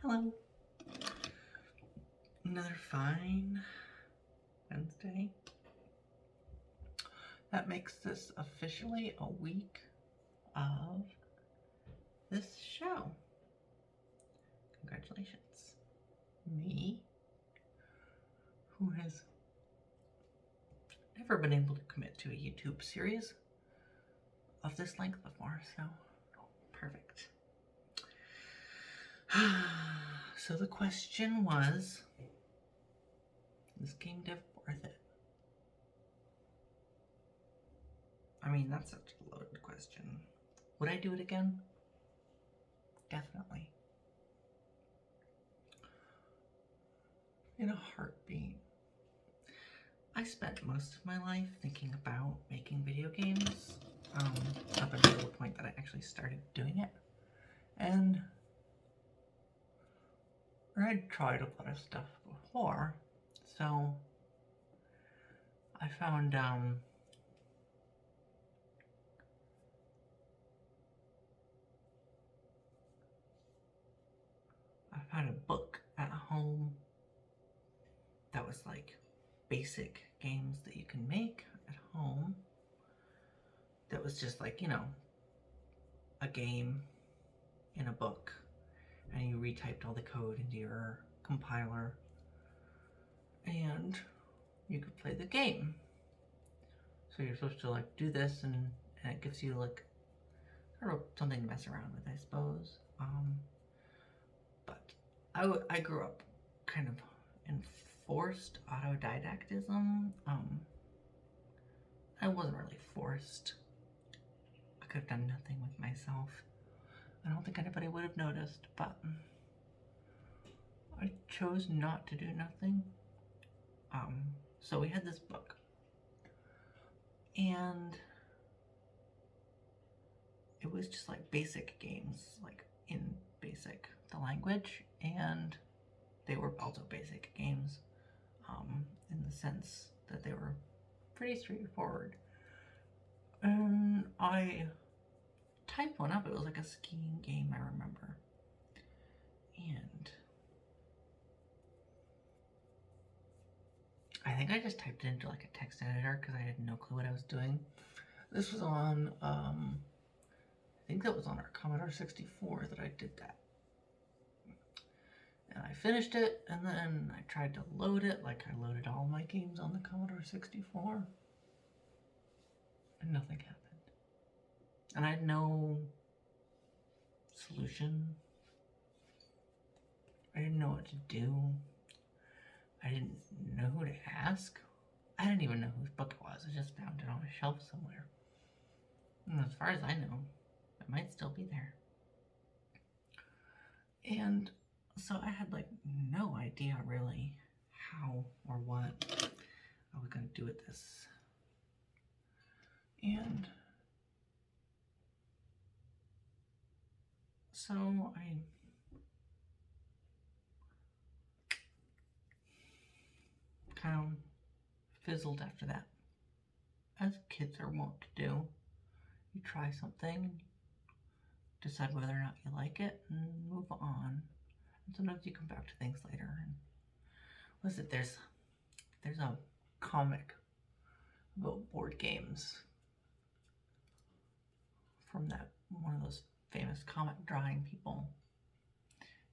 Hello. Another fine Wednesday. That makes this officially a week of this show. Congratulations. Me, who has never been able to commit to a YouTube series of this length before, so perfect. So the question was, is game dev worth it? I mean, that's such a loaded question. Would I do it again? Definitely. In a heartbeat. I spent most of my life thinking about making video games, up until the point that I actually started doing it. And I'd tried a lot of stuff before, so I found a book at home that was like basic games that you can make at home. That was just like, you know, a game in a book, and you retyped all the code into your compiler and you could play the game. So you're supposed to like do this, and it gives you like sort of something to mess around with, I suppose. But I grew up kind of in forced autodidactism. I wasn't really forced. I could have done nothing with myself. I don't think anybody would have noticed, but I chose not to do nothing. So we had this book, and it was just like basic games, like in BASIC, the language, and they were also basic games, in the sense that they were pretty straightforward. And I typed one up. It was like a skiing game, I remember. And I think I just typed it into like a text editor because I had no clue what I was doing. This was on, I think that was on our Commodore 64 that I did that. And I finished it, and then I tried to load it like I loaded all my games on the Commodore 64. And nothing happened. And I had no solution. I didn't know what to do. I didn't know who to ask. I didn't even know whose book it was. I just found it on a shelf somewhere. And as far as I know, it might still be there. And so I had like no idea really how or what I was going to do with this. And so I kind of fizzled after that, as kids are wont to do. You try something, decide whether or not you like it, and move on. And sometimes you come back to things later. And what is it? There's a comic about board games from that one of those famous comic drawing people.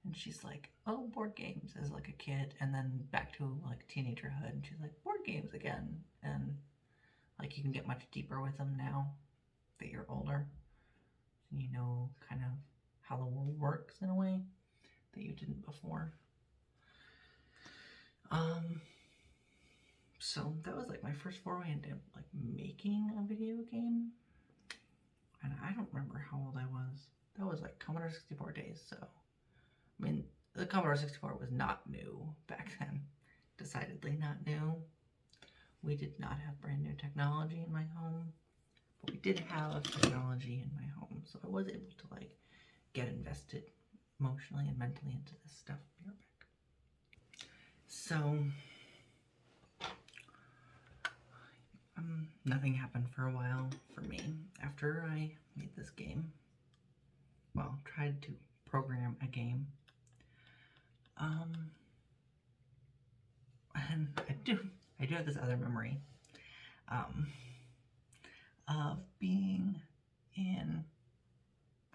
And she's like, oh, board games, as like a kid, and then back to like teenagerhood, and she's like, board games again. And like you can get much deeper with them now that you're older. And you know kind of how the world works in a way that you didn't before. So that was like my first foray into like making a video game. And I don't remember how old I was. That was like Commodore 64 days, so I mean, the Commodore 64 was not new back then. Decidedly not new. We did not have brand new technology in my home, but we did have technology in my home, so I was able to like get invested emotionally and mentally into this stuff. Be right back. So nothing happened for a while for me after I made this game. Well, tried to program a game. And I do have this other memory, of being in,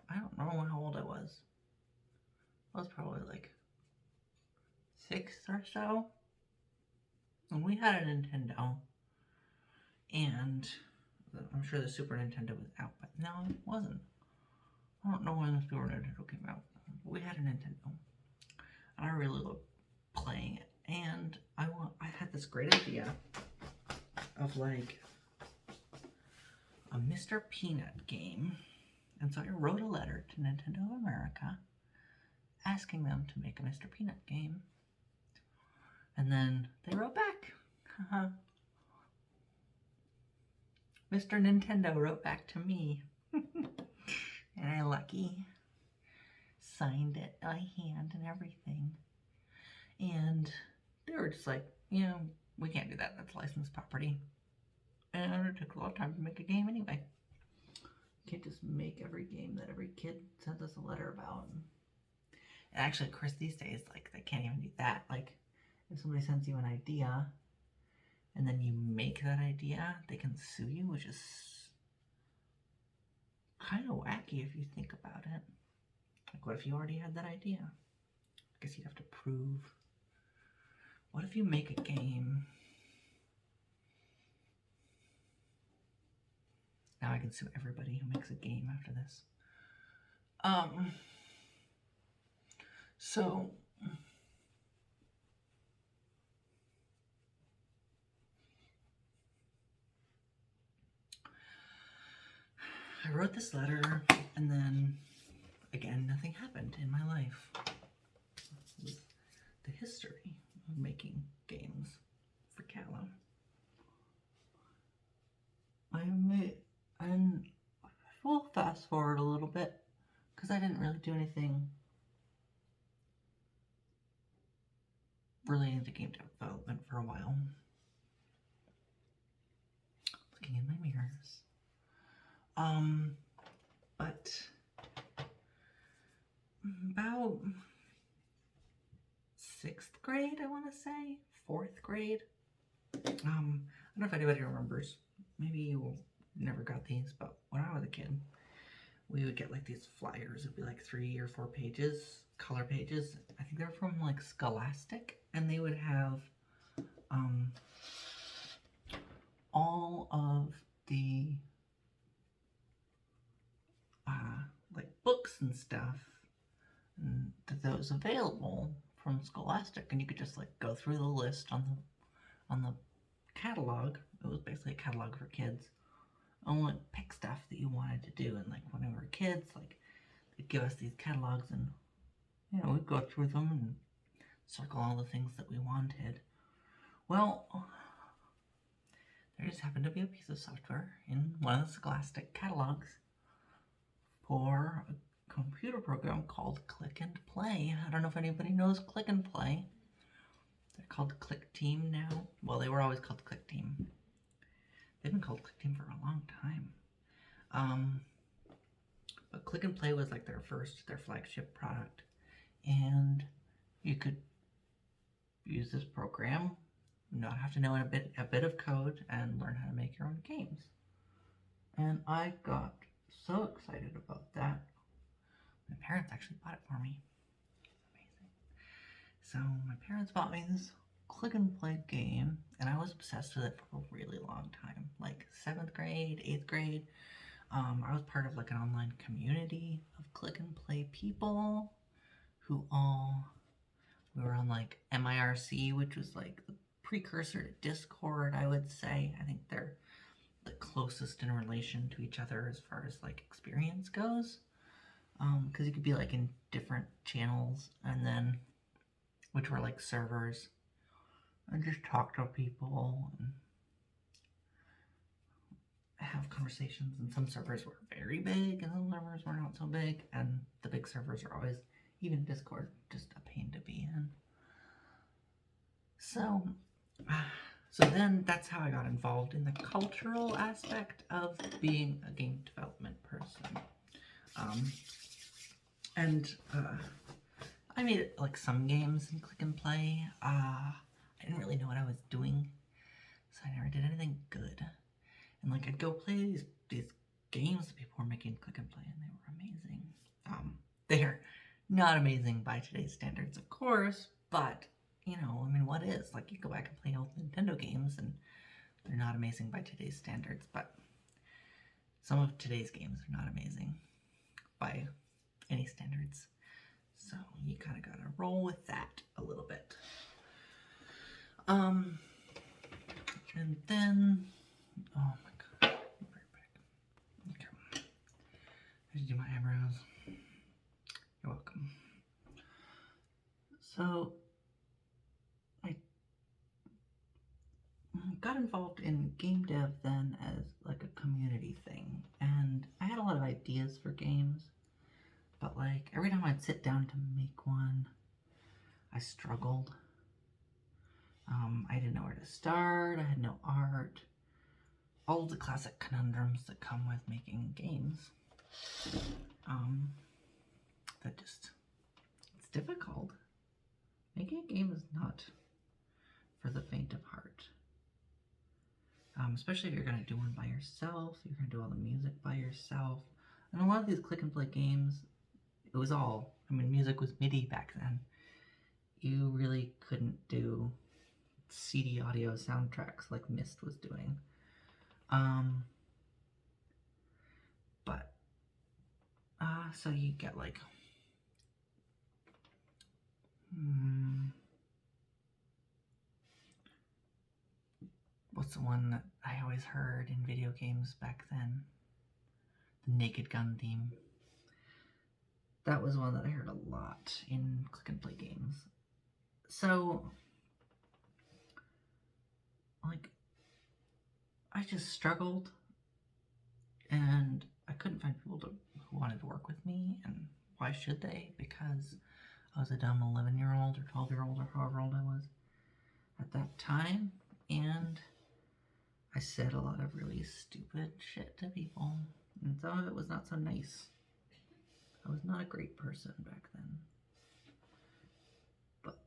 I don't know how old I was. I was probably like 6 or so. And we had a Nintendo. And I'm sure the Super Nintendo was out, but no, it wasn't. I don't know when the Super Nintendo came out. But we had a Nintendo. And I really loved playing it. And I had this great idea of like a Mr. Peanut game. And so I wrote a letter to Nintendo of America asking them to make a Mr. Peanut game. And then they wrote back. Mr. Nintendo wrote back to me. And I lucky signed it by hand and everything. And they were just like, you know, we can't do that. That's licensed property. And it took a lot of time to make a game anyway. You can't just make every game that every kid sends us a letter about. And actually, of course, these days, like, they can't even do that. Like, if somebody sends you an idea and then you make that idea, they can sue you, which is kind of wacky if you think about it. Like, what if you already had that idea? I guess you'd have to prove. What if you make a game? Now I can sue everybody who makes a game after this. So I wrote this letter, and then again, nothing happened in my life. The history of making games for Calla. And we'll fast forward a little bit because I didn't really do anything relating to game development for a while. Looking in my mirrors. But about 6th grade, I want to say, 4th grade. I don't know if anybody remembers. Maybe you never got these, but when I was a kid, we would get like these flyers. It'd be like 3 or 4 pages, color pages. I think they're from like Scholastic, and they would have all of the like books and stuff that was available from Scholastic, and you could just like go through the list on the catalog. It was basically a catalog for kids. And like pick stuff that you wanted to do, and like when we were kids, like they'd give us these catalogs, and you know, we'd go through them and circle all the things that we wanted. Well, there just happened to be a piece of software in one of the Scholastic catalogs for a computer program called Click and Play. I don't know if anybody knows Click and Play. They're called Click Team now. Well, they were always called Click Team. They've been called Click Team for a long time. But Click and Play was like their flagship product. And you could use this program, not have to know a bit of code, and learn how to make your own games. And I got so excited about that. My parents actually bought it for me. Amazing. So my parents bought me this Click and Play game, and I was obsessed with it for a really long time, like 7th grade, 8th grade. I was part of like an online community of Click and Play people who we were on like MIRC, which was like the precursor to Discord, I would say. I think they're the closest in relation to each other as far as like experience goes, because you could be like in different channels, and then which were like servers, and just talk to people and have conversations. And some servers were very big, and some servers were not so big, and the big servers are always, even Discord, just a pain to be in. So then that's how I got involved in the cultural aspect of being a game development person. I made like some games in Click and Play. I didn't really know what I was doing, so I never did anything good. And like I'd go play these games that people were making Click and Play, and they were amazing. They're not amazing by today's standards, of course, but you know, I mean, what is? Like, you go back and play old Nintendo games, and they're not amazing by today's standards, but some of today's games are not amazing by any standards. So you kind of gotta roll with that a little bit. And then, oh my god, be right back. Okay, I should do my eyebrows. You're welcome. So I got involved in game dev then as like a community thing, and I had a lot of ideas for games, but like every time I'd sit down to make one, I struggled. I didn't know where to start. I had no art. All of the classic conundrums that come with making games. That just, it's difficult. Making a game is not for the faint of heart. Especially if you're going to do one by yourself, you're going to do all the music by yourself. And a lot of these click and play games, it was all, I mean, music was MIDI back then. You really couldn't do CD audio soundtracks like Myst was doing. So you get like, what's the one that I always heard in video games back then? The Naked Gun theme. That was one that I heard a lot in click and play games. So, like, I just struggled, and I couldn't find people who wanted to work with me, and why should they? Because I was a dumb 11-year-old or 12-year-old or however old I was at that time, and I said a lot of really stupid shit to people, and some of it was not so nice. I was not a great person back then. But,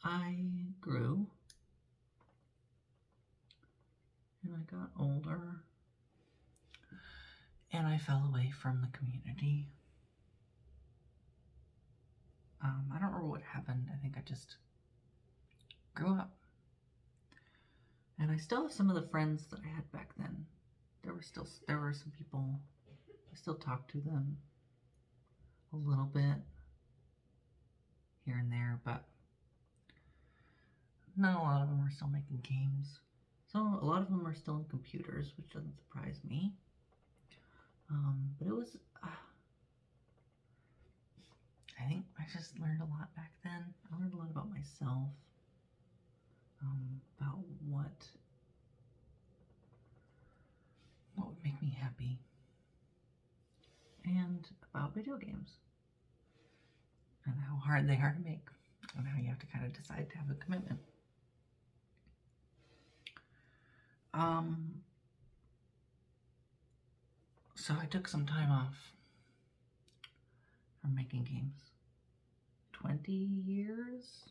I grew, and I got older, and I fell away from the community. I don't remember what happened. I think I just grew up. And I still have some of the friends that I had back then. There were some people, I still talk to them a little bit here and there, but not a lot of them are still making games. So a lot of them are still in computers, which doesn't surprise me. But it was, I think I just learned a lot back then. I learned a lot about myself, about what would make me happy, and about video games, and how hard they are to make, and how you have to kind of decide to have a commitment. So I took some time off from making games. 20 years?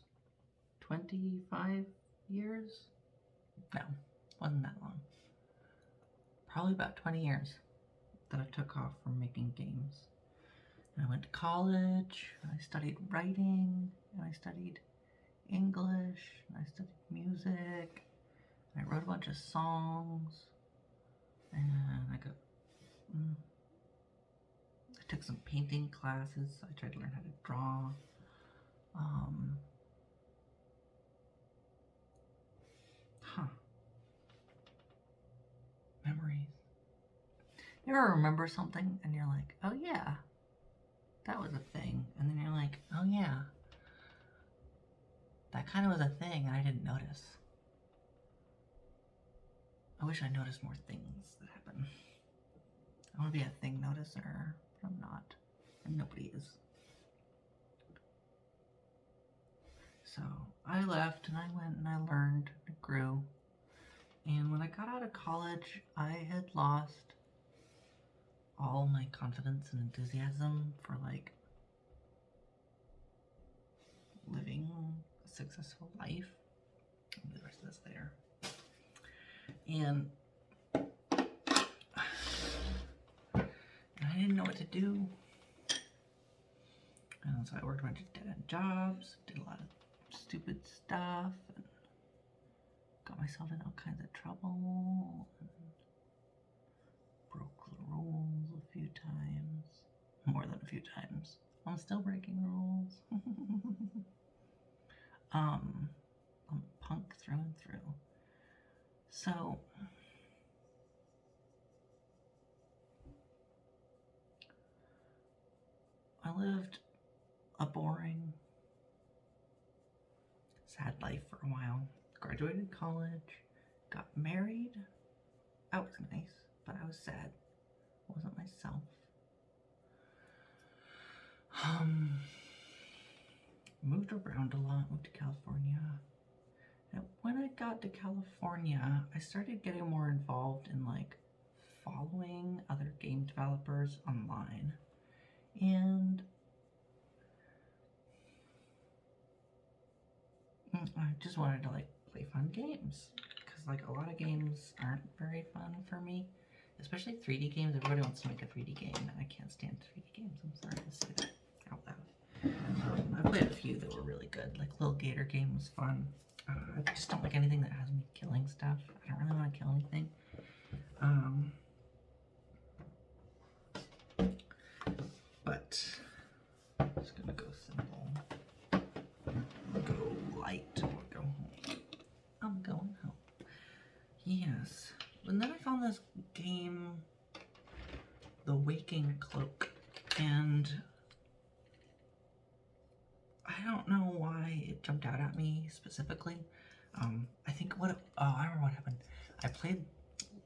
25 years? No, wasn't that long. Probably about 20 years that I took off from making games. And I went to college, and I studied writing, and I studied English, and I studied music, and I wrote a bunch of songs, and I took some painting classes. I tried to learn how to draw. Memories. You ever remember something and you're like, oh yeah, that was a thing. And then you're like, oh yeah, that kind of was a thing and I didn't notice. I wish I noticed more things that happen. I want to be a thing noticer, but I'm not. And nobody is. So I left and I went and I learned, I grew, And when I got out of college, I had lost all my confidence and enthusiasm for like living a successful life. I'll do the rest of this later. And I didn't know what to do. And so I worked a bunch of dead-end jobs, did a lot of stupid stuff, and got myself in all kinds of trouble, and broke the rules a few times. More than a few times. I'm still breaking rules. I'm a punk through and through. So I lived a boring, sad life for a while. Graduated college, got married. That was nice, but I was sad. I wasn't myself. Moved around a lot, moved to California. And when I got to California, I started getting more involved in like following other game developers online. And I just wanted to like play fun games, because like a lot of games aren't very fun for me, especially 3D games. Everybody wants to make a 3D game, and I can't stand 3D games. I'm sorry to say that out loud. I played a few that were really good. Like Little Gator game was fun. I just don't like anything that has me killing stuff. I don't really want to kill anything. But I'm just gonna go simple. Go light or go home. I'm going home. Yes. And then I found this game, The Waking Cloak, and I don't know why it jumped out at me specifically. I think I remember what happened. I played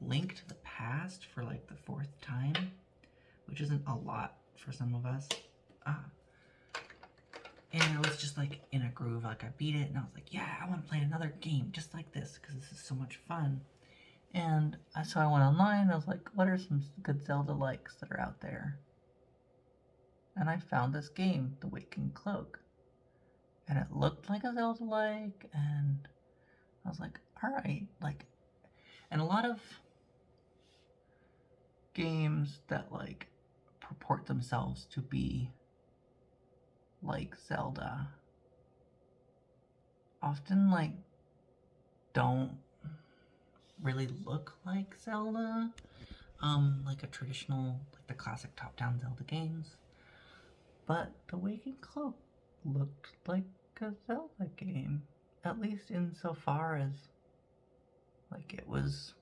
Link to the Past for like the 4th time, which isn't a lot for some of us. And I was just like in a groove, like I beat it and I was like, yeah, I want to play another game just like this because this is so much fun. And so I went online and I was like, what are some good Zelda likes that are out there? And I found this game, The Waking Cloak. And it looked like a Zelda like, and I was like, alright, like, and a lot of games that like purport themselves to be like Zelda often like don't really look like Zelda, like a traditional, like the classic top-down Zelda games. But The Waking Cloak looked like a Zelda game, at least insofar as like it was,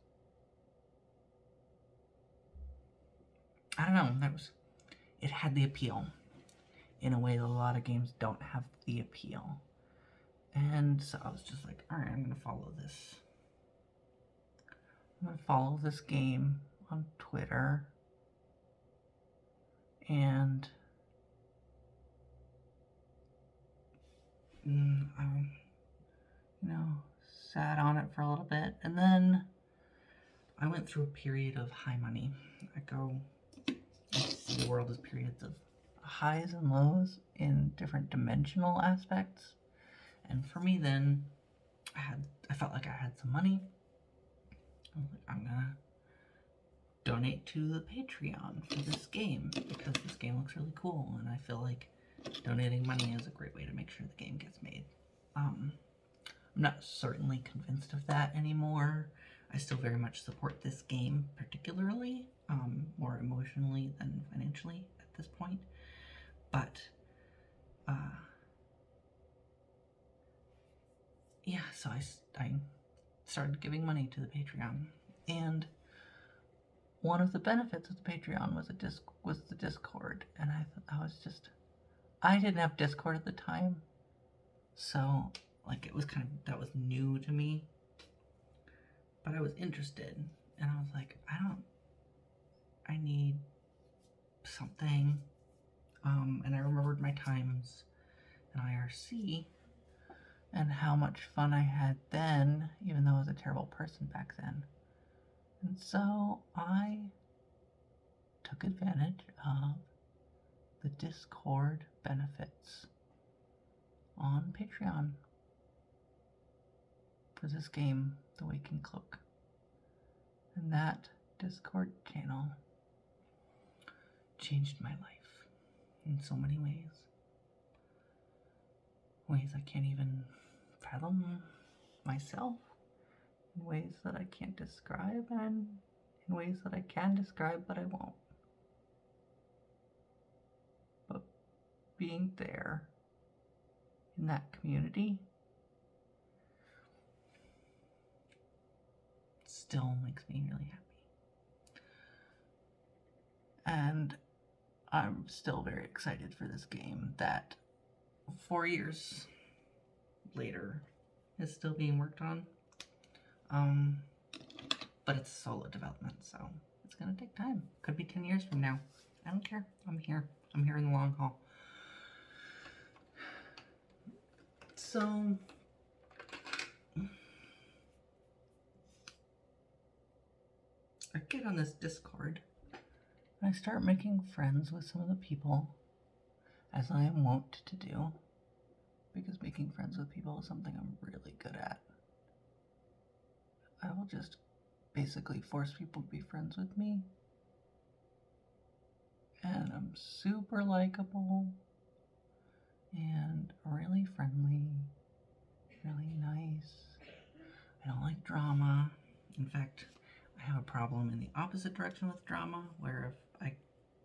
I don't know, it had the appeal in a way that a lot of games don't have the appeal. And so I was just like, alright, I'm gonna follow this. I'm gonna follow this game on Twitter. And I, sat on it for a little bit. And then I went through a period of high money. I see the world as periods of highs and lows in different dimensional aspects. And for me then, I felt like I had some money. I was like, I'm gonna donate to the Patreon for this game because this game looks really cool, and I feel like donating money is a great way to make sure the game gets made. I'm not certainly convinced of that anymore. I still very much support this game particularly, more emotionally than financially at this point. But, yeah, so I started giving money to the Patreon. And one of the benefits of the Patreon was the Discord. And I didn't have Discord at the time. So, like, it was that was new to me. But I was interested. And I was like, I need something. And I remembered my times in IRC. and how much fun I had then, even though I was a terrible person back then. And so I took advantage of the Discord benefits on Patreon for this game, The Waking Cloak. And that Discord channel changed my life in so many ways. Ways I can't even fathom myself, in ways that I can't describe, and in ways that I can describe but I won't. But being there in that community still makes me really happy. And I'm still very excited for this game that 4 years later is still being worked on. But it's solo development, so it's gonna take time. Could be 10 years from now. I don't care. I'm here. I'm here in the long haul. So I get on this Discord and I start making friends with some of the people, as I am wont to do, because making friends with people is something I'm really good at. I will just basically force people to be friends with me, and I'm super likable and really friendly, really nice. I don't like drama. In fact, I have a problem in the opposite direction with drama, where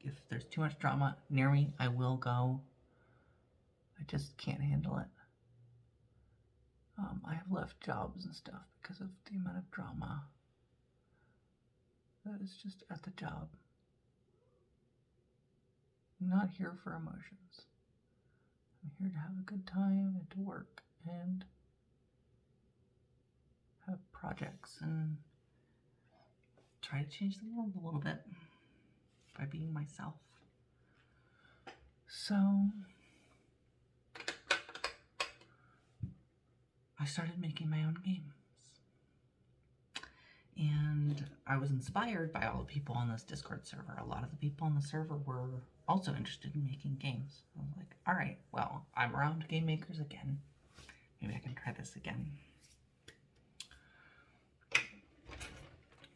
if there's too much drama near me, I will go. I just can't handle it. I have left jobs and stuff because of the amount of drama that is just at the job. I'm not here for emotions. I'm here to have a good time and to work and have projects and try to change the world a little bit by being myself. So I started making my own games. And I was inspired by all the people on this Discord server. A lot of the people on the server were also interested in making games. I was like, all right, well, I'm around game makers again. Maybe I can try this again.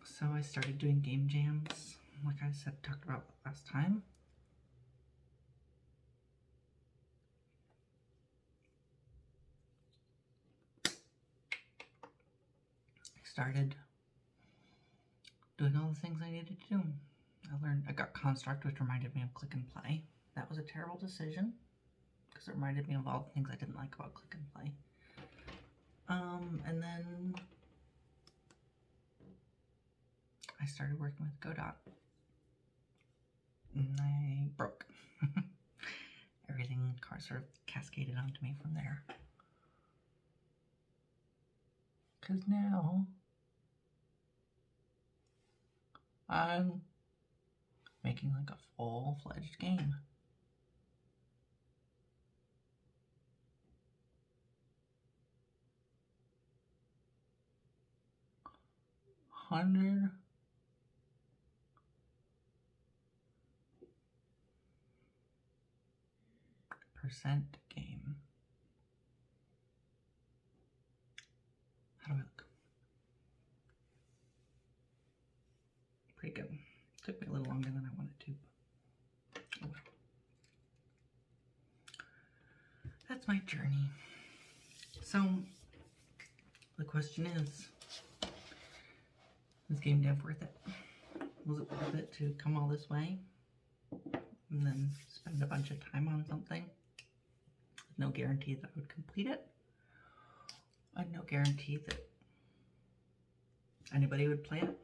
So I started doing game jams, like I said, talked about last time. I started doing all the things I needed to do. I got Construct, which reminded me of Click and Play. That was a terrible decision because it reminded me of all the things I didn't like about Click and Play. And then I started working with Godot. And I broke. Everything sort of cascaded onto me from there. Because now I'm making like a full-fledged game. $100% game. How do I look? Pretty good. Took me a little longer than I wanted to. Oh well. That's my journey. So the question is game dev worth it? Was it worth it to come all this way and then spend a bunch of time on something? No guarantee that I would complete it. And no guarantee that anybody would play it.